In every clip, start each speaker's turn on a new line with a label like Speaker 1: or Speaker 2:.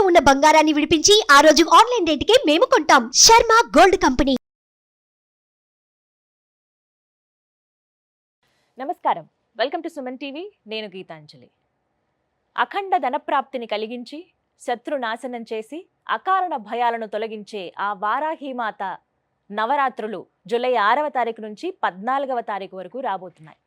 Speaker 1: ఉన్న బంగారాన్ని విడిపించి ఆ రోజు ఆన్లైన్ రేటుకే మేము కొంటాం. Sharma gold company.
Speaker 2: నమస్కారం, వెల్కమ్ టు సుమన్ టీవీ. నేను గీతాంజలి. అఖండ ధనప్రాప్తిని కలిగించి శత్రు నాశనం చేసి అకారణ భయాలను తొలగించే ఆ వారాహిమాత నవరాత్రులు జూలై 6వ తారీఖు నుంచి 14వ తారీఖు వరకు రాబోతున్నాయి.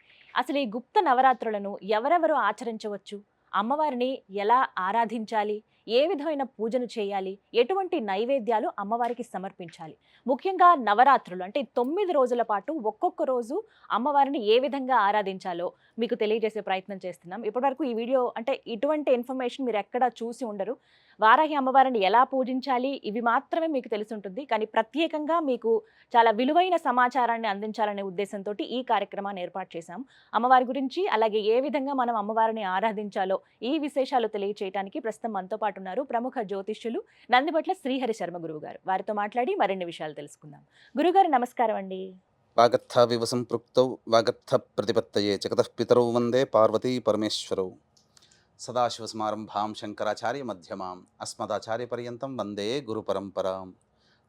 Speaker 2: అసలు ఈ గుప్త నవరాత్రులను ఎవరెవరు ఆచరించవచ్చు, అమ్మవారిని ఎలా ఆరాధించాలి, ఏ విధమైన పూజను చేయాలి, ఎటువంటి నైవేద్యాలు అమ్మవారికి సమర్పించాలి, ముఖ్యంగా నవరాత్రులు అంటే 9 రోజుల పాటు ఒక్కొక్క రోజు అమ్మవారిని ఏ విధంగా ఆరాధించాలో మీకు తెలియజేసే ప్రయత్నం చేస్తున్నాం. ఇప్పటివరకు ఈ వీడియో అంటే ఇటువంటి ఇన్ఫర్మేషన్ మీరు ఎక్కడా చూసి ఉండరు. వారాహి అమ్మవారిని ఎలా పూజించాలి ఇవి మాత్రమే మీకు తెలిసి ఉంటుంది. కానీ ప్రత్యేకంగా మీకు చాలా విలువైన సమాచారాన్ని అందించాలనే ఉద్దేశంతో ఈ కార్యక్రమాన్ని ఏర్పాటు చేశాం. అమ్మవారి గురించి అలాగే ఏ విధంగా మనం అమ్మవారిని ఆరాధించాలో ఈ విశేషాలు తెలియచేయడానికి ప్రస్తుతం మనతో పాటు ఉన్నారు ప్రముఖ జ్యోతిష్యులు నందిబట్ల శ్రీహరి శర్మ గురువు గారు. వారితో మాట్లాడి మరిన్ని విషయాలు తెలుసుకుందాం. గురుగారు నమస్కారం అండి.
Speaker 3: వాగర్థ వివసం పృక్తౌ వాగర్థ ప్రతిపత్తయే జగతః పితరౌ వందే పార్వతీ పరమేశ్వరౌ. సదాశివసమారంభాం శంకరాచార్య మధ్యమాం అస్మదాచార్య పర్యంతం వందే గురు పరంపరాం.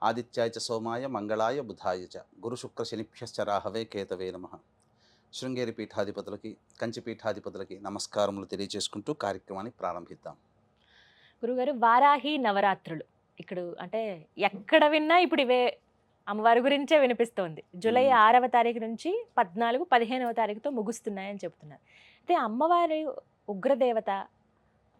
Speaker 3: ఆదిత్యాయ చ సోమాయ మంగళాయ బుధాయ చ గురు శుక్ర శనిభ్యశ్చ రాహవే కేతవే నమః. శృంగేరి పీఠాధిపతులకి కంచి పీఠాధిపతులకి నమస్కారములు తెలియజేసుకుంటూ కార్యక్రమాన్ని ప్రారంభిద్దాం.
Speaker 2: గురుగారు, వారాహి నవరాత్రులు ఇక్కడ అంటే ఎక్కడ విన్నా ఇప్పుడు ఇవే అమ్మవారి గురించే వినిపిస్తోంది. జూలై 6వ తారీఖు నుంచి 14, 15వ తారీఖుతో ముగుస్తున్నాయని చెప్తున్నారు. అయితే అమ్మవారి ఉగ్రదేవత,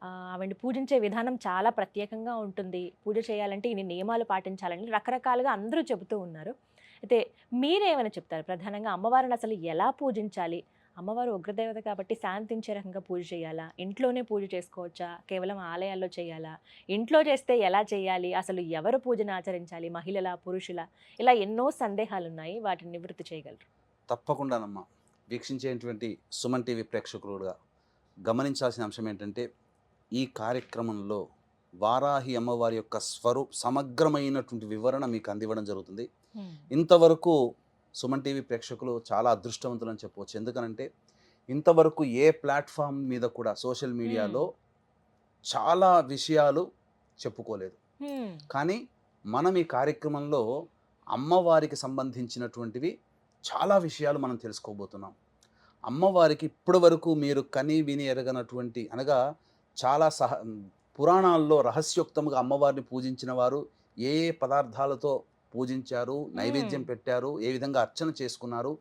Speaker 2: ఆవిడ్ని పూజించే విధానం చాలా ప్రత్యేకంగా ఉంటుంది. పూజ చేయాలంటే ఇన్ని నియమాలు పాటించాలని రకరకాలుగా అందరూ చెబుతూ ఉన్నారు. అయితే మీరేమైనా చెప్తారు? ప్రధానంగా అమ్మవారిని అసలు ఎలా పూజించాలి? అమ్మవారు ఉగ్రదేవత కాబట్టి శాంతించే రకంగా పూజ చేయాలా, ఇంట్లోనే పూజ చేసుకోవచ్చా, కేవలం ఆలయాల్లో చేయాలా, ఇంట్లో చేస్తే ఎలా చేయాలి, అసలు ఎవరు పూజను ఆచరించాలి, మహిళల పురుషుల, ఇలా ఎన్నో సందేహాలు ఉన్నాయి. వాటిని నివృత్తి చేయగలరు?
Speaker 3: తప్పకుండానమ్మా. వీక్షించేటువంటి సుమన్ టీవీ ప్రేక్షకులుగా గమనించాల్సిన అంశం ఏంటంటే, ఈ కార్యక్రమంలో వారాహి అమ్మవారి యొక్క సమగ్రమైనటువంటి వివరణ మీకు అందివ్వడం జరుగుతుంది. ఇంతవరకు సుమన్ టీవీ ప్రేక్షకులు చాలా అదృష్టవంతులని చెప్పవచ్చు. ఎందుకనంటే ఇంతవరకు ఏ ప్లాట్ఫామ్ మీద కూడా సోషల్ మీడియాలో చాలా విషయాలు చెప్పుకోలేదు. కానీ మనం ఈ కార్యక్రమంలో అమ్మవారికి సంబంధించినటువంటివి చాలా విషయాలు మనం తెలుసుకోబోతున్నాం. అమ్మవారికి ఇప్పటి వరకు మీరు కని విని ఎరగనటువంటి, అనగా చాలా పురాణాల్లో రహస్యోక్తముగా అమ్మవారిని పూజించిన వారు ఏ ఏ పదార్థాలతో పూజించారు, నైవేద్యం పెట్టారు, ఏ విధంగా అర్చన చేసుకున్నారు,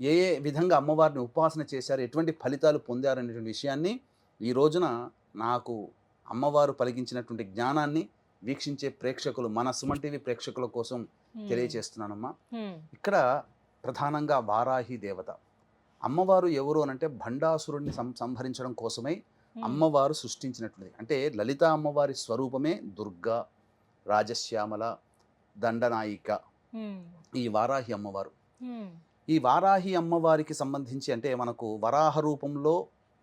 Speaker 3: ఏ ఏ విధంగా అమ్మవారిని ఉపాసన చేశారు, ఎటువంటి ఫలితాలు పొందారు అనేటువంటి విషయాన్ని ఈ రోజున నాకు అమ్మవారు పలికించినటువంటి జ్ఞానాన్ని వీక్షించే ప్రేక్షకులు, మన సుమన్ టీవీ ప్రేక్షకుల కోసం తెలియజేస్తున్నానమ్మా. ఇక్కడ ప్రధానంగా వారాహి దేవత అమ్మవారు ఎవరు అనంటే భండాసురుడిని సంహరించడం కోసమై అమ్మవారు సృష్టించినటువంటిది. అంటే లలిత అమ్మవారి స్వరూపమే దుర్గా, రాజశ్యామల, దండనాయిక ఈ వారాహి అమ్మవారు. ఈ వారాహి అమ్మవారికి సంబంధించి అంటే మనకు వరాహ రూపంలో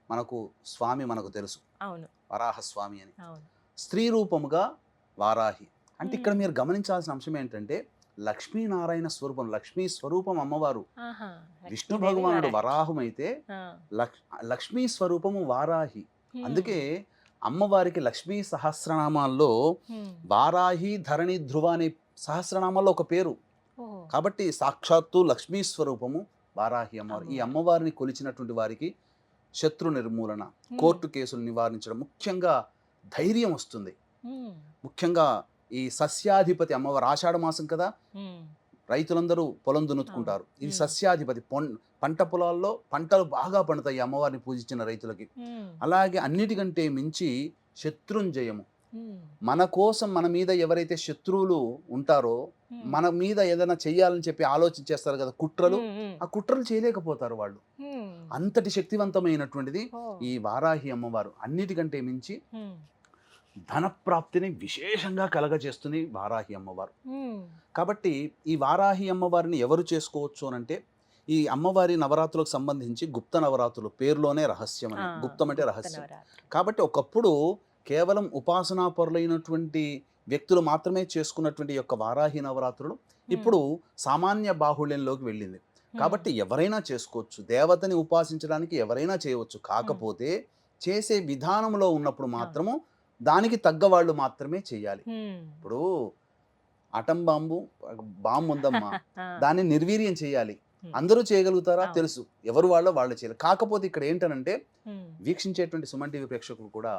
Speaker 3: మనకు స్వామి మనకు తెలుసు, వరాహ స్వామి అని. స్త్రీ రూపముగా వారాహి అంటే ఇక్కడ మీరు గమనించాల్సిన అంశం ఏంటంటే లక్ష్మీనారాయణ స్వరూపం, లక్ష్మీ స్వరూపం అమ్మవారు. విష్ణు భగవానుడు వరాహం అయితే లక్ష్మీ స్వరూపము వారాహి. అందుకే అమ్మవారికి లక్ష్మీ సహస్రనామాల్లో వారాహి, ధరణి, ధ్రువ అనే సహస్రనామాల్లో ఒక పేరు. కాబట్టి సాక్షాత్తు లక్ష్మీ స్వరూపము వారాహి అమ్మవారు. ఈ అమ్మవారిని కొలిచినటువంటి వారికి శత్రు నిర్మూలన, కోర్టు కేసులు నివారించడం, ముఖ్యంగా ధైర్యం వస్తుంది. ముఖ్యంగా ఈ సస్యాధిపతి అమ్మవారు, ఆషాఢ మాసం కదా, రైతులందరూ పొలం దున్నుకుంటారు. ఇది సస్యాధిపతి, పంట పొలాల్లో పంటలు బాగా పండుతాయి అమ్మవారిని పూజించిన రైతులకి. అలాగే అన్నిటికంటే మించి శత్రుంజయము. మన కోసం మన మీద ఎవరైతే శత్రువులు ఉంటారో, మన మీద ఏదైనా చెయ్యాలని చెప్పి ఆలోచించేస్తారు కదా, కుట్రలు, ఆ కుట్రలు చేయలేకపోతారు వాళ్ళు. అంతటి శక్తివంతమైనటువంటిది ఈ వారాహి అమ్మవారు. అన్నిటికంటే మించి ధనప్రాప్తిని విశేషంగా కలగజేస్తుంది వారాహి అమ్మవారు. కాబట్టి ఈ వారాహి అమ్మవారిని ఎవరు చేసుకోవచ్చు అనంటే, ఈ అమ్మవారి నవరాత్రులకు సంబంధించి గుప్త నవరాత్రులు పేరులోనే రహస్యం అని, గుప్తం అంటే రహస్యం. కాబట్టి ఒకప్పుడు కేవలం ఉపాసనాపరులైనటువంటి వ్యక్తులు మాత్రమే చేసుకున్నటువంటి యొక్క వారాహి నవరాత్రులు ఇప్పుడు సామాన్య బాహుళ్యంలోకి వెళ్ళింది. కాబట్టి ఎవరైనా చేసుకోవచ్చు, దేవతని ఉపాసించడానికి ఎవరైనా చేయవచ్చు. కాకపోతే చేసే విధానంలో ఉన్నప్పుడు మాత్రము దానికి తగ్గ వాళ్ళు మాత్రమే చేయాలి. ఇప్పుడు అటం బాంబు ఉందమ్మా, దాన్ని నిర్వీర్యం చేయాలి. అందరూ చేయగలుగుతారా?
Speaker 2: అవును.
Speaker 3: తెలుసు. ఎవరు వాళ్ళు చేయాలి. కాకపోతే ఇక్కడ ఏంటనంటే వీక్షించేటువంటి సుమన్ టీవీ ప్రేక్షకులు కూడా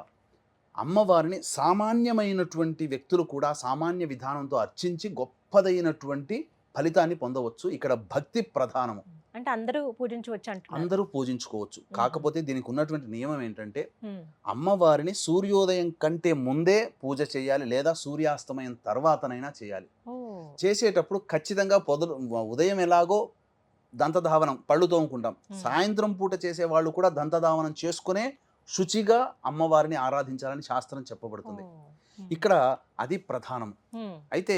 Speaker 3: అమ్మవారిని సామాన్యమైనటువంటి వ్యక్తులు కూడా సామాన్య విధానంతో అర్చించి గొప్పదైనటువంటి ఫలితాన్ని పొందవచ్చు. ఇక్కడ భక్తి ప్రధానము.
Speaker 2: అంటే అందరూ పూజించవచ్చు అంటున్నారు.
Speaker 3: అందరూ పూజించుకోవచ్చు. కాకపోతే దీనికి ఉన్నటువంటి నియమం ఏంటంటే అమ్మవారిని సూర్యోదయం కంటే ముందే పూజ చేయాలి, లేదా సూర్యాస్తమయం తర్వాతనైనా చేయాలి. చేసేటప్పుడు ఖచ్చితంగా ఉదయం ఎలాగో దంతధావనం పళ్ళు తోముకుంటాం, సాయంత్రం పూట చేసే వాళ్ళు కూడా దంతధావనం చేసుకునే శుచిగా అమ్మవారిని ఆరాధించాలని శాస్త్రం చెప్పబడుతుంది. ఇక్కడ అది ప్రధానం. అయితే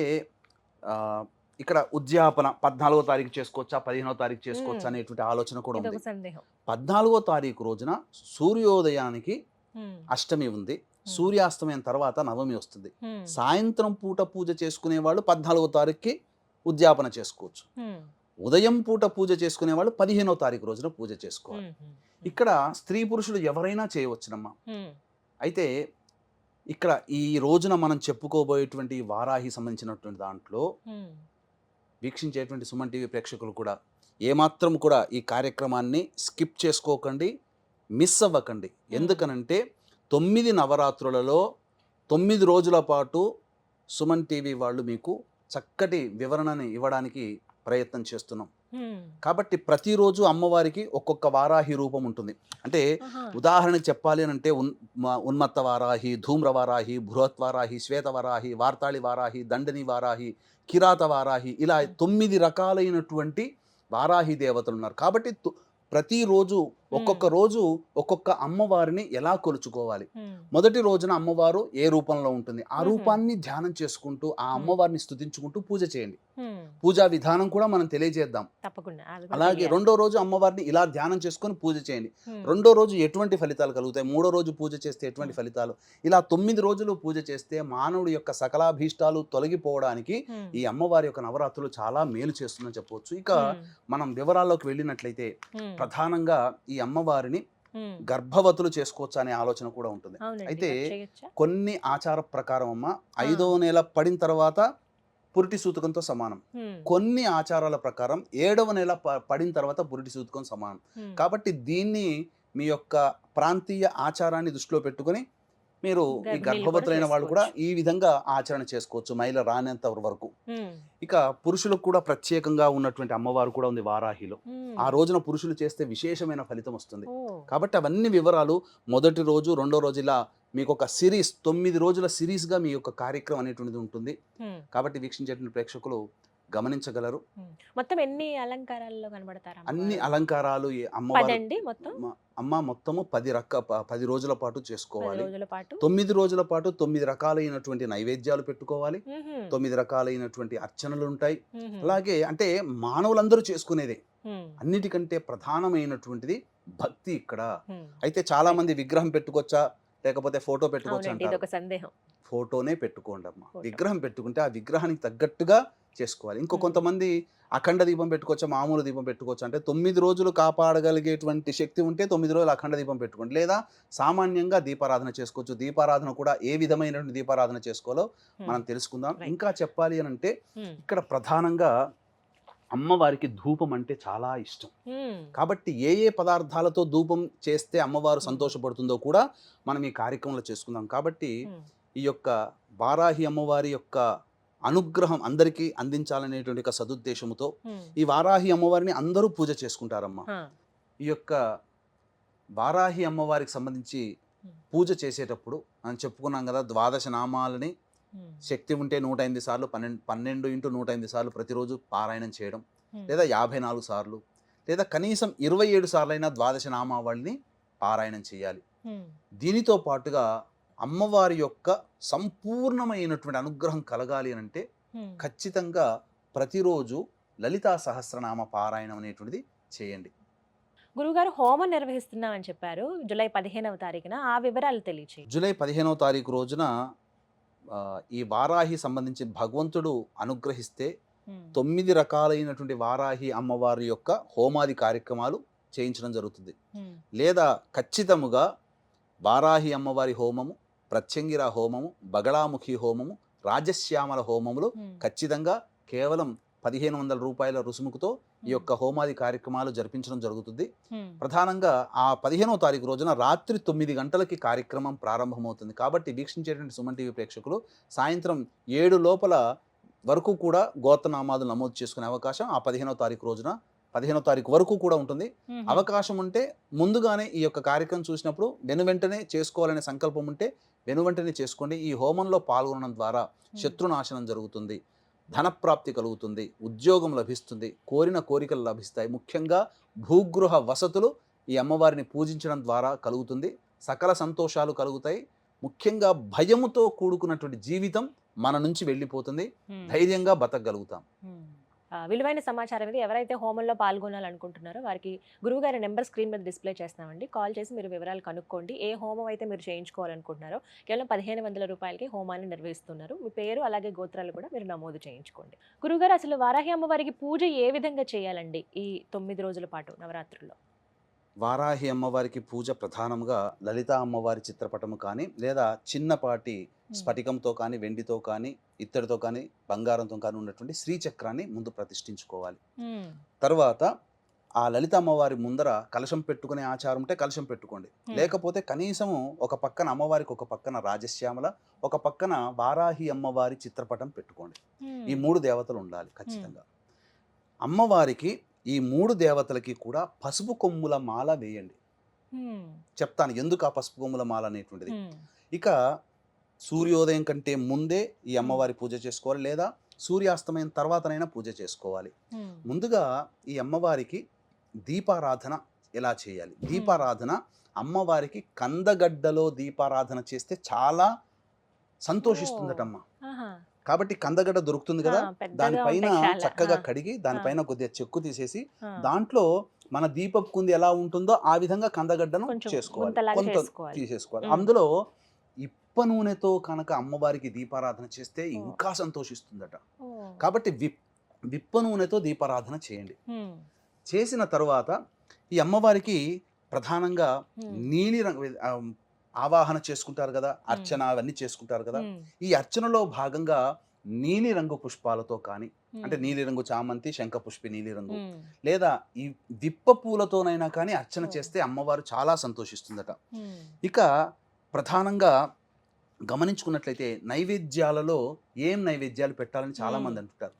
Speaker 3: ఇక్కడ ఉద్యాపన 14వ తారీఖు చేసుకోవచ్చా, 15వ తారీఖు చేసుకోవచ్చా అనేటువంటి ఆలోచన కూడా ఉంది. 14వ తారీఖు రోజున సూర్యోదయానికి అష్టమి ఉంది, సూర్యాస్తమయం తర్వాత నవమి వస్తుంది. సాయంత్రం పూట పూజ చేసుకునే వాళ్ళు 14వ తారీఖుకి ఉద్యాపన చేసుకోవచ్చు. ఉదయం పూట పూజ చేసుకునే వాళ్ళు 15వ తారీఖు రోజున పూజ చేసుకోవాలి. ఇక్కడ స్త్రీ పురుషులు ఎవరైనా చేయవచ్చునమ్మా. అయితే ఇక్కడ ఈ రోజున మనం చెప్పుకోబోయేటువంటి వారాహి సంబంధించినటువంటి దాంట్లో వీక్షించేటువంటి సుమన్ టీవీ ప్రేక్షకులు కూడా ఏమాత్రం కూడా ఈ కార్యక్రమాన్ని స్కిప్ చేసుకోకండి, మిస్ అవ్వకండి. ఎందుకనంటే 9 నవరాత్రులలో 9 రోజుల పాటు సుమన్ టీవీ వాళ్ళు మీకు చక్కటి వివరణని ఇవ్వడానికి ప్రయత్నం చేస్తున్నాం. కాబట్టి ప్రతిరోజు అమ్మవారికి ఒక్కొక్క వారాహి రూపం ఉంటుంది. అంటే ఉదాహరణకు చెప్పాలి అని అంటే ఉన్మత్త వారాహి, ధూమ్ర వారాహి, బృహత్ వారాహి, శ్వేత వారాహి, వార్తాళి వారాహి, దండని వారాహి, కిరాత వారాహి, ఇలా 9 రకాలైనటువంటి వారాహి దేవతలు ఉన్నారు. కాబట్టి ప్రతిరోజు ఒక్కొక్క రోజు ఒక్కొక్క అమ్మవారిని ఎలా కొలుచుకోవాలి. మొదటి రోజున అమ్మవారు ఏ రూపంలో ఉంటుంది, ఆ రూపాన్ని ధ్యానం చేసుకుంటూ ఆ అమ్మవారిని స్తుతించుకుంటూ పూజ చేయండి. పూజా విధానం కూడా మనం తెలియజేద్దాం. అలాగే రెండో రోజు అమ్మవారిని ఇలా ధ్యానం చేసుకొని పూజ చేయండి. రెండో రోజు ఎటువంటి ఫలితాలు కలుగుతాయి, మూడో రోజు పూజ చేస్తే ఎటువంటి ఫలితాలు, ఇలా 9 రోజులు పూజ చేస్తే మానవుడి యొక్క సకలాభీష్టాలు తొలగిపోవడానికి ఈ అమ్మవారి యొక్క నవరాత్రులు చాలా మేలు చేస్తుందని చెప్పవచ్చు. ఇక మనం వివరాల్లోకి వెళ్ళినట్లయితే ప్రధానంగా ఈ అమ్మవారిని గర్భవతులు చేసుకోవచ్చు అనే ఆలోచన కూడా ఉంటుంది. అయితే కొన్ని ఆచార ప్రకారం అమ్మ 5వ నెల పడిన తర్వాత పురిటి సూతకంతో సమానం. కొన్ని ఆచారాల ప్రకారం 7వ నెల పడిన తర్వాత పురిటి సూతకం సమానం. కాబట్టి దీన్ని మీ యొక్క ప్రాంతీయ ఆచారాన్ని దృష్టిలో పెట్టుకొని మీరు ఈ గర్భవతులైన వాళ్ళు కూడా ఈ విధంగా ఆచరణ చేసుకోవచ్చు మహిళ రానంత వరకు. ఇక పురుషులకు కూడా ప్రత్యేకంగా ఉన్నటువంటి అమ్మవారు కూడా ఉంది వారాహిలో. ఆ రోజున పురుషులు చేస్తే విశేషమైన ఫలితం వస్తుంది. కాబట్టి అవన్నీ వివరాలు మొదటి రోజు రెండో రోజు ఇలా మీకు ఒక సిరీస్ 9 రోజుల సిరీస్గా మీ యొక్క కార్యక్రమం అనేటువంటిది ఉంటుంది. కాబట్టి వీక్షించేటువంటి ప్రేక్షకులు గమనించగలరు.
Speaker 2: మొత్తం ఎన్ని అలంకారాల్లో కనబడతారు?
Speaker 3: అన్ని అలంకారాలు మొత్తము 10 రోజుల పాటు చేసుకోవాలి. 9 రోజుల పాటు 9 రకాలైనటువంటి నైవేద్యాలు పెట్టుకోవాలి. 9 రకాలైనటువంటి అర్చనలు ఉంటాయి. అలాగే అంటే మానవులందరూ చేసుకునేదే. అన్నిటికంటే ప్రధానమైనటువంటిది భక్తి ఇక్కడ. అయితే చాలా మంది విగ్రహం పెట్టుకోవచ్చా లేకపోతే ఫోటో పెట్టుకోవచ్చా అంటారు. ఫోటోనే పెట్టుకోండి అమ్మా. విగ్రహం పెట్టుకుంటే ఆ విగ్రహానికి తగ్గట్టుగా చేసుకోవాలి. ఇంకో కొంతమంది అఖండ దీపం పెట్టుకోవచ్చా, మామూలు దీపం పెట్టుకోవచ్చు అంటే 9 రోజులు కాపాడగలిగేటువంటి శక్తి ఉంటే 9 రోజులు అఖండ దీపం పెట్టుకోండి, లేదా సామాన్యంగా దీపారాధన చేసుకోవచ్చు. దీపారాధన కూడా ఏ విధమైనటువంటి దీపారాధన చేసుకోవాలో మనం తెలుసుకుందాం. ఇంకా చెప్పాలి అని అంటే ఇక్కడ ప్రధానంగా అమ్మవారికి ధూపం అంటే చాలా ఇష్టం. కాబట్టి ఏ పదార్థాలతో ధూపం చేస్తే అమ్మవారు సంతోషపడుతుందో కూడా మనం ఈ కార్యక్రమంలో చేసుకుందాం. కాబట్టి ఈ యొక్క వారాహి అమ్మవారి యొక్క అనుగ్రహం అందరికీ అందించాలనేటువంటి ఒక సదుద్దేశంతో ఈ వారాహి అమ్మవారిని అందరూ పూజ చేసుకుంటారమ్మా. ఈ యొక్క వారాహి అమ్మవారికి సంబంధించి పూజ చేసేటప్పుడు మనం చెప్పుకున్నాం కదా, 12 నామాలని శక్తి ఉంటే 108 సార్లు 12 × 108 సార్లు ప్రతిరోజు పారాయణం చేయడం, లేదా 54 సార్లు, లేదా కనీసం 27 సార్లైనా 12 నామావళిని పారాయణం చేయాలి. దీనితో పాటుగా అమ్మవారి యొక్క సంపూర్ణమైనటువంటి అనుగ్రహం కలగాలి అని అంటే ఖచ్చితంగా ప్రతిరోజు లలితా సహస్రనామ పారాయణం అనేటువంటిది చేయండి.
Speaker 2: గురుగారు హోమం నిర్వహిస్తున్నామని చెప్పారు జూలై 15వ తారీఖున, ఆ వివరాలు తెలియచేయండి.
Speaker 3: జూలై 15వ తారీఖు రోజున ఈ వారాహి సంబంధించి భగవంతుడు అనుగ్రహిస్తే 9 రకాలైనటువంటి వారాహి అమ్మవారి యొక్క హోమాది కార్యక్రమాలు చేయించడం జరుగుతుంది. లేదా ఖచ్చితముగా వారాహి అమ్మవారి హోమము, ప్రత్యంగిర హోమము, బగళాముఖి హోమము, రాజశ్యామల హోమములు ఖచ్చితంగా కేవలం 1500 రూపాయల రుసుముకుతో ఈ యొక్క హోమాది కార్యక్రమాలు జరిపించడం జరుగుతుంది. ప్రధానంగా ఆ 15వ తారీఖు రోజున రాత్రి 9 గంటలకి కార్యక్రమం ప్రారంభమవుతుంది. కాబట్టి వీక్షించేటువంటి సుమన్ టీవీ ప్రేక్షకులు సాయంత్రం 7 లోపల వరకు కూడా గోత్రనామాలు నమోదు చేసుకునే అవకాశం ఆ 15వ తారీఖు రోజున 15వ తారీఖు వరకు కూడా ఉంటుంది. అవకాశం ఉంటే ముందుగానే ఈ యొక్క కార్యక్రమం చూసినప్పుడు వెనువెంటనే చేసుకోవాలనే సంకల్పం ఉంటే వెనువెంటనే చేసుకోండి. ఈ హోమంలో పాల్గొనడం ద్వారా శత్రునాశనం జరుగుతుంది, ధనప్రాప్తి కలుగుతుంది, ఉద్యోగం లభిస్తుంది, కోరిన కోరికలు లభిస్తాయి. ముఖ్యంగా భూగృహ వసతులు ఈ అమ్మవారిని పూజించడం ద్వారా కలుగుతుంది. సకల సంతోషాలు కలుగుతాయి. ముఖ్యంగా భయముతో కూడుకున్నటువంటి జీవితం మన నుంచి వెళ్ళిపోతుంది. ధైర్యంగా బతకగలుగుతాం.
Speaker 2: విలువైన సమాచారం ఇది. ఎవరైతే హోమంలో పాల్గొనాలనుకుంటున్నారో వారికి గురువుగారి నెంబర్ స్క్రీన్ మీద డిస్ప్లే చేస్తామండి. కాల్ చేసి మీరు వివరాలు కనుక్కోండి. ఏ హోమం అయితే మీరు చేయించుకోవాలనుకుంటున్నారో కేవలం 1500 రూపాయలకి హోమాన్ని నిర్వహిస్తున్నారు. మీ పేరు అలాగే గోత్రాలు కూడా మీరు నమోదు చేయించుకోండి. గురువుగారు, అసలు వారాహి అమ్మవారికి పూజ ఏ విధంగా చేయాలండి ఈ 9 రోజుల పాటు నవరాత్రుల్లో?
Speaker 3: వారాహి అమ్మవారికి పూజ ప్రధానంగా లలితా అమ్మవారి చిత్రపటము కానీ లేదా చిన్నపాటి స్ఫటికంతో కానీ వెండితో కానీ ఇత్తడితో కానీ బంగారంతో కానీ ఉన్నటువంటి శ్రీచక్రాన్ని ముందు ప్రతిష్ఠించుకోవాలి. తర్వాత ఆ లలిత అమ్మవారి ముందర కలశం పెట్టుకునే ఆచారం ఉంటే కలశం పెట్టుకోండి. లేకపోతే కనీసము ఒక పక్కన అమ్మవారికి ఒక పక్కన రాజశ్యామల, ఒక పక్కన వారాహి అమ్మవారి చిత్రపటం పెట్టుకోండి. ఈ 3 దేవతలు ఉండాలి ఖచ్చితంగా. అమ్మవారికి ఈ 3 దేవతలకి కూడా పసుపు కొమ్ముల మాల వేయండి. చెప్తాను ఎందుకు ఆ పసుపు కొమ్ముల మాల అనేటువంటిది. ఇక సూర్యోదయం కంటే ముందే ఈ అమ్మవారి పూజ చేసుకోవాలి, లేదా సూర్యాస్తమయం తర్వాతనైనా పూజ చేసుకోవాలి. ముందుగా ఈ అమ్మవారికి దీపారాధన ఎలా చేయాలి? దీపారాధన అమ్మవారికి కందగడ్డలో దీపారాధన చేస్తే చాలా సంతోషిస్తుందటమ్మ. కాబట్టి కందగడ్డ దొరుకుతుంది కదా, దానిపైన చక్కగా కడిగి దానిపైన కొద్దిగా చెక్కు తీసేసి దాంట్లో మన దీపపు కుంది ఎలా ఉంటుందో ఆ విధంగా కందగడ్డను చేసుకోవాలి, కొంత తీసేసుకోవాలి. అందులో ఇప్ప నూనెతో కనుక అమ్మవారికి దీపారాధన చేస్తే ఇంకా సంతోషిస్తుందట. కాబట్టి విప్ప నూనెతో దీపారాధన చేయండి. చేసిన తర్వాత ఈ అమ్మవారికి ప్రధానంగా నీలి రంగు ఆవాహన చేసుకుంటారు కదా, అర్చన అవన్నీ చేసుకుంటారు కదా. ఈ అర్చనలో భాగంగా నీలి రంగు పుష్పాలతో కానీ, అంటే నీలి రంగు చామంతి, శంఖపుష్పి నీలి రంగు, లేదా ఈ విప్ప పూలతోనైనా కానీ అర్చన చేస్తే అమ్మవారు చాలా సంతోషిస్తుందట. ఇక ప్రధానంగా గమనించుకున్నట్లయితే నైవేద్యాలలో ఏం నైవేద్యాలు పెట్టాలని చాలా మంది అంటుంటారు.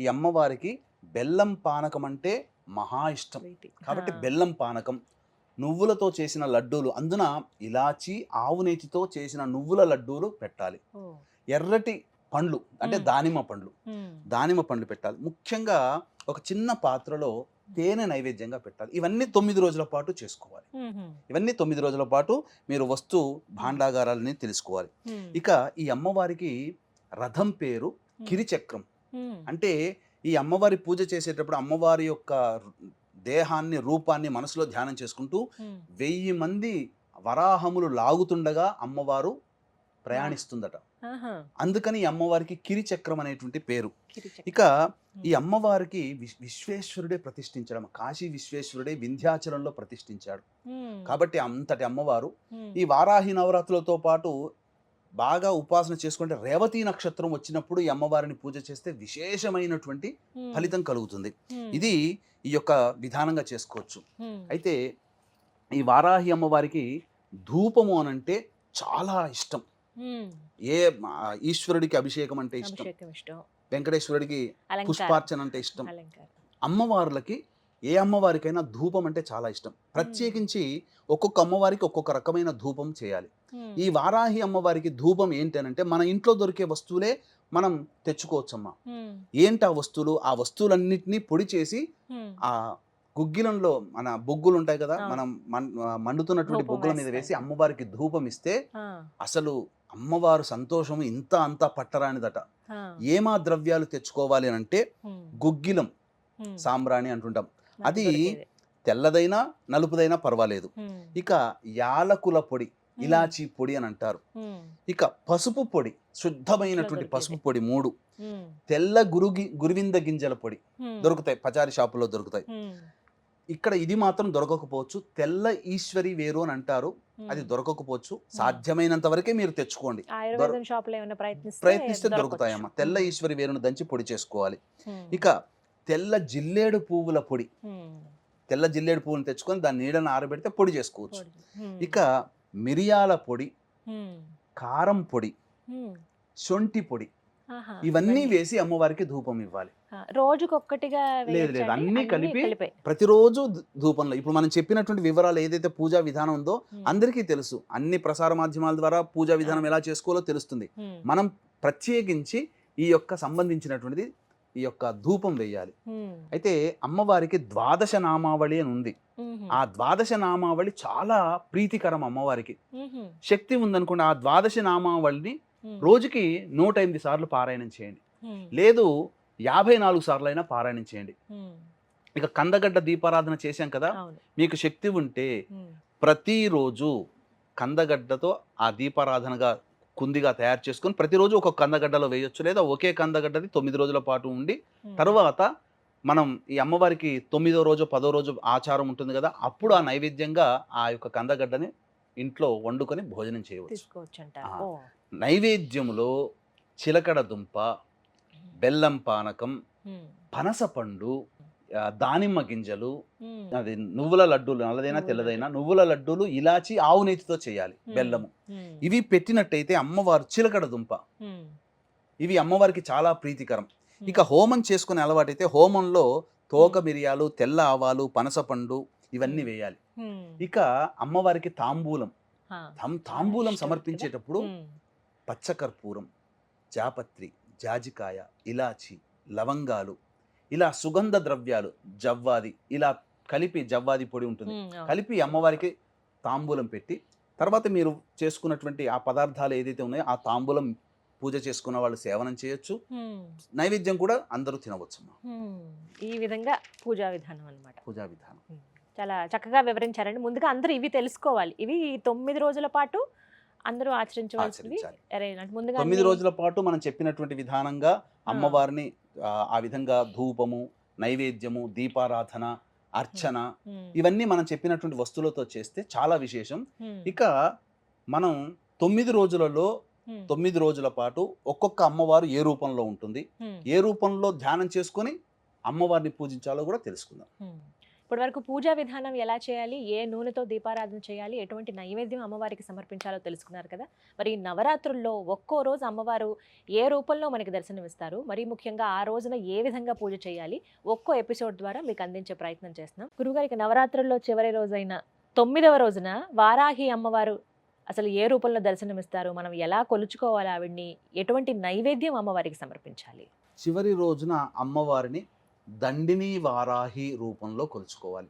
Speaker 3: ఈ అమ్మవారికి బెల్లం పానకం అంటే మహా ఇష్టం. కాబట్టి బెల్లం పానకం, నువ్వులతో చేసిన లడ్డూలు, అందున ఇలాచి ఆవు నేతితో చేసిన నువ్వుల లడ్డూలు పెట్టాలి. ఎర్రటి పండ్లు అంటే దానిమ్మ పండ్లు పెట్టాలి. ముఖ్యంగా ఒక చిన్న పాత్రలో తేనె నైవేద్యంగా పెట్టాలి. ఇవన్నీ 9 రోజుల పాటు చేసుకోవాలి. ఇవన్నీ 9 రోజుల పాటు మీరు వస్తు భాండాగారాలని తెలుసుకోవాలి. ఇక ఈ అమ్మవారికి రథం పేరు కిరిచక్రం. అంటే ఈ అమ్మవారి పూజ చేసేటప్పుడు అమ్మవారి యొక్క దేహాన్ని, రూపాన్ని మనసులో ధ్యానం చేసుకుంటూ 1000 మంది వరాహములు లాగుతుండగా అమ్మవారు ప్రయాణిస్తుందట. అందుకని ఈ అమ్మవారికి కిరిచక్రం అనేటువంటి పేరు. ఇక ఈ అమ్మవారికి విశ్వేశ్వరుడే ప్రతిష్ఠించడం, కాశీ విశ్వేశ్వరుడే వింధ్యాచలంలో ప్రతిష్ఠించాడు. కాబట్టి అంతటి అమ్మవారు ఈ వారాహి నవరాత్రులతో పాటు బాగా ఉపాసన చేసుకుంటే రేవతి నక్షత్రం వచ్చినప్పుడు ఈ అమ్మవారిని పూజ చేస్తే విశేషమైనటువంటి ఫలితం కలుగుతుంది. ఇది ఈ యొక్క విధానంగా చేసుకోవచ్చు. అయితే ఈ వారాహి అమ్మవారికి ధూపము అనంటే చాలా ఇష్టం. ఏ ఈశ్వరుడికి అభిషేకం అంటే ఇష్టం, వెంకటేశ్వరుడికి పుష్పార్చన అంటే ఇష్టం. అమ్మవార్లకి ఏ అమ్మవారికైనా ధూపం అంటే చాలా ఇష్టం. ప్రత్యేకించి ఒక్కొక్క అమ్మవారికి ఒక్కొక్క రకమైన ధూపం చేయాలి. ఈ వారాహి అమ్మవారికి ధూపం ఏంటి అంటే మన ఇంట్లో దొరికే వస్తువులే మనం తెచ్చుకోవచ్చమ్మా. ఏంటి ఆ వస్తువులు? ఆ వస్తువులన్నిటినీ పొడి చేసి ఆ గుగ్గిలంలో మన బొగ్గులు ఉంటాయి కదా, మనం మండుతున్నటువంటి బొగ్గుల మీద వేసి అమ్మవారికి ధూపం ఇస్తే అసలు అమ్మవారు సంతోషం ఇంత అంతా పట్టరానిదట. ఏమా ద్రవ్యాలు తెచ్చుకోవాలి అని అంటే గుగ్గిలం, సాంబ్రాణి అంటుంటాం. అది తెల్లదైనా నలుపుదైనా పర్వాలేదు. ఇక యాలకుల పొడి, ఇలాచీ పొడి అని అంటారు. ఇక పసుపు పొడి, శుద్ధమైనటువంటి పసుపు పొడి 3, తెల్ల గురువింద గింజల పొడి దొరుకుతాయి, పచారి షాపులో దొరుకుతాయి. ఇక్కడ ఇది మాత్రం దొరకకపోవచ్చు. తెల్ల ఈశ్వరి వేరు అని అంటారు, అది దొరకకపోవచ్చు. సాధ్యమైనంత వరకే మీరు తెచ్చుకోండి.
Speaker 2: ఆయుర్వేదం షాపులో ఏమైనా
Speaker 3: ప్రయత్నిస్తే దొరుకుతాయమ్మా. తెల్ల ఈశ్వరి వేరును దంచి పొడి చేసుకోవాలి. ఇక తెల్ల జిల్లేడు పువ్వుల పొడి, తెల్ల జిల్లేడు పువ్వును తెచ్చుకొని దాన్ని నీడను ఆరబెడితే పొడి చేసుకోవచ్చు. ఇక మిరియాల పొడి, కారం పొడి, శొంఠి పొడి, ఇవన్నీ వేసి అమ్మవారికి ధూపం ఇవ్వాలి.
Speaker 2: రోజుకొక్కటిగా
Speaker 3: లేదు అన్ని కలిపి ప్రతిరోజు ధూపంలో. ఇప్పుడు మనం చెప్పినటువంటి వివరాలు ఏదైతే పూజా విధానం ఉందో అందరికీ తెలుసు. అన్ని ప్రసార మాధ్యమాల ద్వారా పూజా విధానం ఎలా చేసుకోవాలో తెలుస్తుంది. మనం ప్రత్యేకించి ఈ యొక్క సంబంధించినటువంటిది ఈ యొక్క ధూపం వేయాలి. అయితే అమ్మవారికి ద్వాదశ నామావళి అని ఉంది. ఆ ద్వాదశ నామావళి చాలా ప్రీతికరం అమ్మవారికి. శక్తి ఉందనుకోండి, ఆ ద్వాదశ నామావళిని రోజుకి 108 సార్లు పారాయణం చేయండి, లేదు 54 సార్లు అయినా పారాయణం చేయండి. ఇక కందగడ్డ దీపారాధన చేశాం కదా, మీకు శక్తి ఉంటే ప్రతిరోజు కందగడ్డతో ఆ దీపారాధనగా కుందిగా తయారు చేసుకొని ప్రతిరోజు ఒక కందగడ్డలో వేయొచ్చు, లేదా ఒకే కందగడ్డది 9 రోజుల పాటు ఉండి తర్వాత మనం ఈ అమ్మవారికి 9వ రోజు 10వ రోజు ఆచారం ఉంటుంది కదా, అప్పుడు ఆ నైవేద్యంగా ఆ యొక్క కందగడ్డని ఇంట్లో వండుకొని భోజనం చేయవచ్చు. నైవేద్యములో చిలకడ దుంప, బెల్లం పానకం, పనసపండు, దానిమ్మ గింజలు, అది నువ్వుల లడ్డూలు, నల్లదైనా తెల్లదైనా నువ్వుల లడ్డూలు, ఇలాచి, ఆవు నెయ్యితో చేయాలి, బెల్లము, ఇవి పెట్టినట్టయితే అమ్మవారు, చిలకడ దుంప, ఇవి అమ్మవారికి చాలా ప్రీతికరం. ఇక హోమం చేసుకునే అలవాటైతే హోమంలో తోక మిరియాలు, తెల్ల ఆవాలు, పనసపండు ఇవన్నీ వేయాలి. ఇక అమ్మవారికి తాంబూలం సమర్పించేటప్పుడు పచ్చకర్పూరం, జాపత్రి, జాజికాయ, ఇలాచి, లవంగాలు, ఇలా సుగంధ ద్రవ్యాలు, జవ్వాది, ఇలా కలిపి, జవ్వాది పొడి ఉంటుంది, కలిపి అమ్మవారికి తాంబూలం పెట్టి తర్వాత మీరు చేసుకున్నటువంటి ఆ పదార్థాలు ఏదైతే ఉన్నాయో ఆ తాంబూలం పూజ చేసుకున్న వాళ్ళు సేవనం చేయొచ్చు, నైవేద్యం కూడా అందరూ తినవచ్చు.
Speaker 2: ఈ విధంగా పూజా విధానం అన్నమాట.
Speaker 3: పూజా విధానం
Speaker 2: చాలా చక్కగా వివరించారండి. ముందుగా అందరూ ఇవి తెలుసుకోవాలి. ఇవి 9 రోజుల పాటు అందరూ ఆచరించవలసింది.
Speaker 3: 9 రోజుల పాటు మనం చెప్పినటువంటి విధానంగా అమ్మవారిని ఆ విధంగా ధూపము, నైవేద్యము, దీపారాధన, అర్చన, ఇవన్నీ మనం చెప్పినటువంటి వస్తువులతో చేస్తే చాలా విశేషం. ఇక మనం 9 రోజులలో 9 రోజుల పాటు ఒక్కొక్క అమ్మవారు ఏ రూపంలో ఉంటుంది, ఏ రూపంలో ధ్యానం చేసుకొని అమ్మవారిని పూజించాలో కూడా తెలుసుకుందాం.
Speaker 2: ఇప్పటి వరకు పూజా విధానం ఎలా చేయాలి, ఏ నూనెతో దీపారాధన చేయాలి, ఎటువంటి నైవేద్యం అమ్మవారికి సమర్పించాలో తెలుసుకున్నారు కదా. మరి నవరాత్రుల్లో ఒక్కో రోజు అమ్మవారు ఏ రూపంలో మనకి దర్శనమిస్తారు, మరి ముఖ్యంగా ఆ రోజున ఏ విధంగా పూజ చేయాలి, ఒక్కో ఎపిసోడ్ ద్వారా మీకు అందించే ప్రయత్నం చేస్తున్నాం. గురుగారికి నవరాత్రుల్లో చివరి రోజైన 9వ రోజున వారాహి అమ్మవారు అసలు ఏ రూపంలో దర్శనమిస్తారు, మనం ఎలా కొలుచుకోవాలి ఆవిడ్ని, ఎటువంటి నైవేద్యం అమ్మవారికి సమర్పించాలి?
Speaker 3: చివరి రోజున అమ్మవారిని దండిని వారాహి రూపంలో కొలుచుకోవాలి,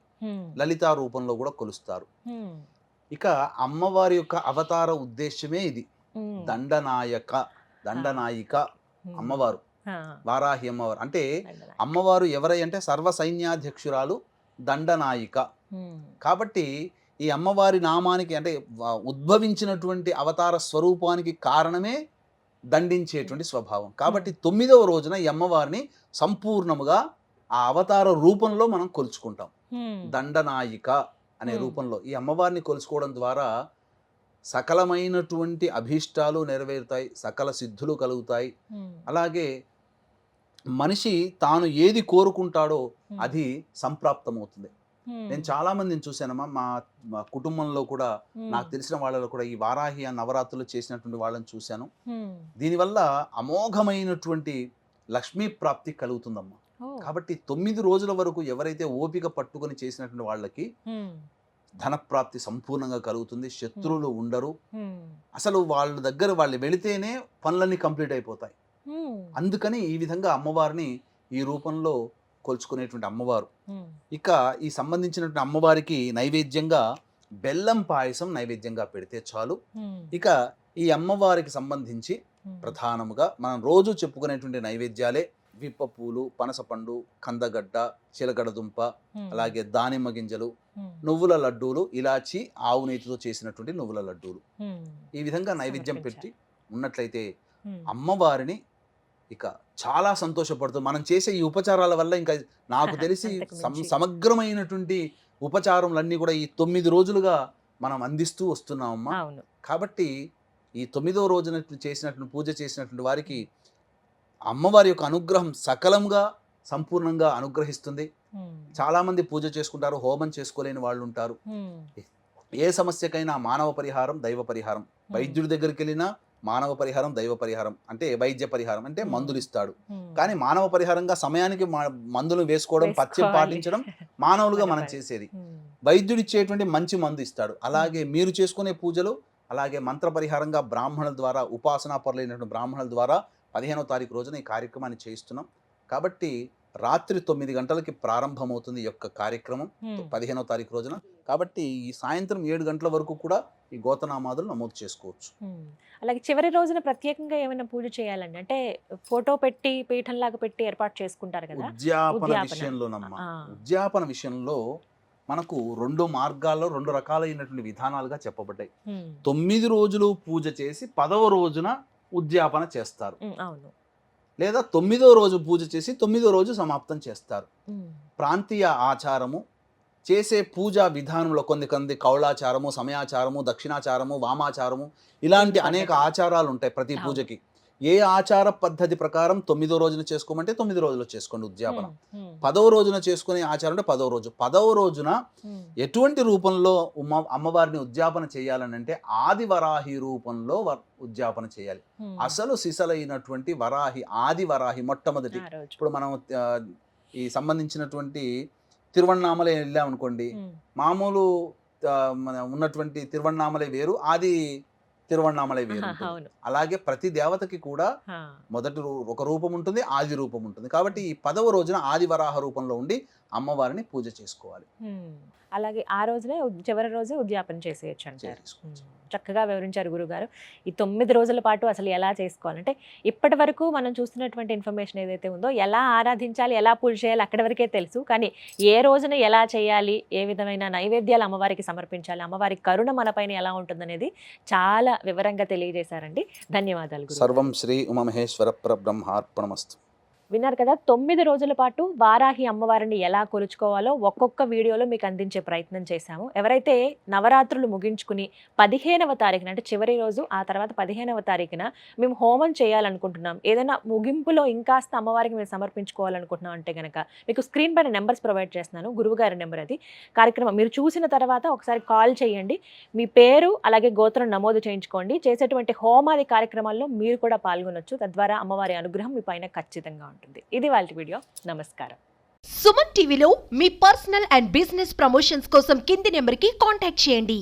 Speaker 3: లలితా రూపంలో కూడా కొలుస్తారు. ఇక అమ్మవారి యొక్క అవతార ఉద్దేశమే ఇది, దండనాయిక అమ్మవారు, వారాహి అమ్మవారు. అంటే అమ్మవారు ఎవరై అంటే సర్వ సైన్యాధ్యక్షురాలు, దండనాయిక. కాబట్టి ఈ అమ్మవారి నామానికి అంటే ఉద్భవించినటువంటి అవతార స్వరూపానికి కారణమే దండించేటువంటి స్వభావం. కాబట్టి 9వ రోజున ఈ అమ్మవారిని సంపూర్ణముగా ఆ అవతార రూపంలో మనం కొలుచుకుంటాం. దండనాయిక అనే రూపంలో ఈ అమ్మవారిని కొలుచుకోవడం ద్వారా సకలమైనటువంటి అభీష్టాలు నెరవేరుతాయి, సకల సిద్ధులు కలుగుతాయి. అలాగే మనిషి తాను ఏది కోరుకుంటాడో అది సంప్రాప్తమవుతుంది. నేను చాలా మందిని చూశానమ్మా, మా కుటుంబంలో కూడా నాకు తెలిసిన వాళ్ళలో కూడా ఈ వారాహి నవరాత్రులు చేసినటువంటి వాళ్ళని చూశాను. దీనివల్ల అమోఘమైనటువంటి లక్ష్మీ ప్రాప్తి కలుగుతుందమ్మా. కాబట్టి 9 రోజుల వరకు ఎవరైతే ఓపిక పట్టుకొని చేసినటువంటి వాళ్ళకి ధనప్రాప్తి సంపూర్ణంగా కలుగుతుంది, శత్రువులు ఉండరు, అసలు వాళ్ళ దగ్గర వాళ్ళు వెళితేనే పనులన్నీ కంప్లీట్ అయిపోతాయి. అందుకని ఈ విధంగా అమ్మవారిని ఈ రూపంలో కొలుచుకునేటువంటి అమ్మవారు. ఇక ఈ సంబంధించినటువంటి అమ్మవారికి నైవేద్యంగా బెల్లం పాయసం నైవేద్యంగా పెడితే చాలు. ఇక ఈ అమ్మవారికి సంబంధించి ప్రధానముగా మనం రోజు చెప్పుకునేటువంటి నైవేద్యాలే విప్ప పూలు, పనసపండు, కందగడ్డ, చిలకడ దుంప, అలాగే దానిమ్మ గింజలు, నువ్వుల లడ్డూలు, ఇలాచి, ఆవు నెయ్యితో చేసినటువంటి నువ్వుల లడ్డూలు. ఈ విధంగా నైవేద్యం పెట్టి ఉన్నట్లయితే అమ్మవారిని ఇక చాలా సంతోషపడుతూ మనం చేసే ఈ ఉపచారాల వల్ల ఇంకా నాకు తెలిసి
Speaker 2: అంతకు మించి.
Speaker 3: సమగ్రమైనటువంటి ఉపచారములన్నీ కూడా ఈ 9 రోజులుగా మనం అందిస్తూ వస్తున్నామమ్మా.
Speaker 2: అవును.
Speaker 3: కాబట్టి ఈ 9వ రోజున చేసినటువంటి పూజ చేసినటువంటి వారికి అమ్మవారి యొక్క అనుగ్రహం సకలంగా సంపూర్ణంగా అనుగ్రహిస్తుంది. చాలామంది పూజ చేసుకుంటారు, హోమం చేసుకోలేని వాళ్ళు ఉంటారు. ఏ సమస్యకైనా మానవ పరిహారం, దైవ పరిహారం. వైద్యుడి దగ్గరికి వెళ్ళినా మానవ పరిహారం, దైవ పరిహారం. అంటే వైద్య పరిహారం అంటే మందులు ఇస్తాడు. కానీ మానవ పరిహారంగా సమయానికి మందులు వేసుకోవడం, పథ్యం పాటించడం మానవులుగా మనం చేసేది. వైద్యుడు ఇచ్చేటువంటి మంచి మందు ఇస్తాడు. అలాగే మీరు చేసుకునే పూజలు, అలాగే మంత్ర పరిహారంగా బ్రాహ్మణుల ద్వారా, ఉపాసనా పరులైనటువంటి బ్రాహ్మణుల ద్వారా 15వ తారీఖు రోజున ఈ కార్యక్రమాన్ని చేయిస్తున్నాం. కాబట్టి రాత్రి 9 గంటలకి ప్రారంభమవుతుంది ఈ యొక్క కార్యక్రమం 15వ తారీఖు రోజున. కాబట్టి ఈ సాయంత్రం 7 గంటల వరకు కూడా ఈ గోతనామాదులు నమోదు చేసుకోవచ్చు.
Speaker 2: అలాగే చివరి రోజున ప్రత్యేకంగా ఏమైనా పూజ చేయాలండి? అంటే ఫోటో పెట్టి పీఠంలాగా పెట్టి ఏర్పాటు చేసుకుంటారు కదా.
Speaker 3: ఉద్యాపన
Speaker 2: ఉద్యాపన.
Speaker 3: విషయంలోనమ్మా,
Speaker 2: ఆ.
Speaker 3: ఉద్యాపన విషయంలో మనకు 2 మార్గాల్లో 2 రకాలైనటువంటి విధానాలుగా చెప్పబడ్డాయి. 9 రోజులు పూజ చేసి 10వ రోజున ఉద్యాపన చేస్తారు,
Speaker 2: అవును.
Speaker 3: లేదా 9వ రోజు పూజ చేసి 9వ రోజు సమాప్తం చేస్తారు. ప్రాంతీయ ఆచారము, చేసే పూజా విధానంలో కొన్ని కౌళాచారము, సమయాచారము, దక్షిణాచారము, వామాచారము, ఇలాంటి అనేక ఆచారాలు ఉంటాయి ప్రతి పూజకి. ఏ ఆచార పద్ధతి ప్రకారం 9వ రోజున చేసుకోమంటే 9 రోజులు చేసుకోండి ఉద్యాపన. 10వ రోజున చేసుకునే ఆచారం అంటే 10వ రోజు. 10వ రోజున ఎటువంటి రూపంలో అమ్మవారిని ఉద్యాపన చేయాలని అంటే ఆది వరాహి రూపంలో ఉద్యాపన చేయాలి. అసలు సిసలైనటువంటి వరాహి, ఆది వరాహి మొట్టమొదటి. ఇప్పుడు మనం ఈ సంబంధించినటువంటి తిరువణ్ణామలై వెళ్ళామనుకోండి, మామూలు మన ఉన్నటువంటి తిరువణ్ణామలై వేరు, ఆది తిరువణ్ణామలై వేరు. అలాగే ప్రతి దేవతకి కూడా మొదటి ఒక రూపం ఉంటుంది, ఆది రూపం ఉంటుంది. కాబట్టి ఈ 10వ రోజున ఆది వరాహ రూపంలో ఉండి అమ్మవారిని పూజ చేసుకోవాలి.
Speaker 2: అలాగే ఆ రోజునే చివరి రోజు ఉద్యాపన చేసేయచ్చు అంటారు. చక్కగా వివరించారు గురుగారు. ఈ 9 రోజుల పాటు అసలు ఎలా చేసుకోవాలంటే, ఇప్పటి వరకు మనం చూస్తున్నటువంటి ఇన్ఫర్మేషన్ ఏదైతే ఉందో, ఎలా ఆరాధించాలి, ఎలా పూజ చేయాలి అక్కడి వరకే తెలుసు. కానీ ఏ రోజున ఎలా చేయాలి, ఏ విధమైన నైవేద్యాలు అమ్మవారికి సమర్పించాలి, అమ్మవారి కరుణ మన పైన ఎలా ఉంటుందనేది చాలా వివరంగా తెలియజేశారండి. ధన్యవాదాలు గురుగారు.
Speaker 3: సర్వం శ్రీ ఉమామహేశ్వర పరబ్రహ్మార్పణమస్తు.
Speaker 2: విన్నారు కదా, 9 రోజుల పాటు వారాహి అమ్మవారిని ఎలా కొలుచుకోవాలో ఒక్కొక్క వీడియోలో మీకు అందించే ప్రయత్నం చేశాము. ఎవరైతే నవరాత్రులు ముగించుకుని 15వ తారీఖున అంటే చివరి రోజు, ఆ తర్వాత 15వ తారీఖున మేము హోమం చేయాలనుకుంటున్నాం, ఏదైనా ముగింపులో ఇంకాస్త అమ్మవారికి మేము సమర్పించుకోవాలనుకుంటున్నాం అంటే కనుక మీకు స్క్రీన్ పైన నెంబర్స్ ప్రొవైడ్ చేస్తున్నాను. గురువుగారి నెంబర్ అది. కార్యక్రమం మీరు చూసిన తర్వాత ఒకసారి కాల్ చేయండి. మీ పేరు అలాగే గోత్రం నమోదు చేయించుకోండి. చేసేటువంటి హోమాది కార్యక్రమాల్లో మీరు కూడా పాల్గొనొచ్చు. తద్వారా అమ్మవారి అనుగ్రహం మీ పైన ఖచ్చితంగా ఉంటుంది. ఇది వాళ్ళ వీడియో. నమస్కారం.
Speaker 1: సుమన్ టీవీలో మీ పర్సనల్ అండ్ బిజినెస్ ప్రమోషన్స్ కోసం కింది నెంబర్కి కాంటాక్ట్ చేయండి.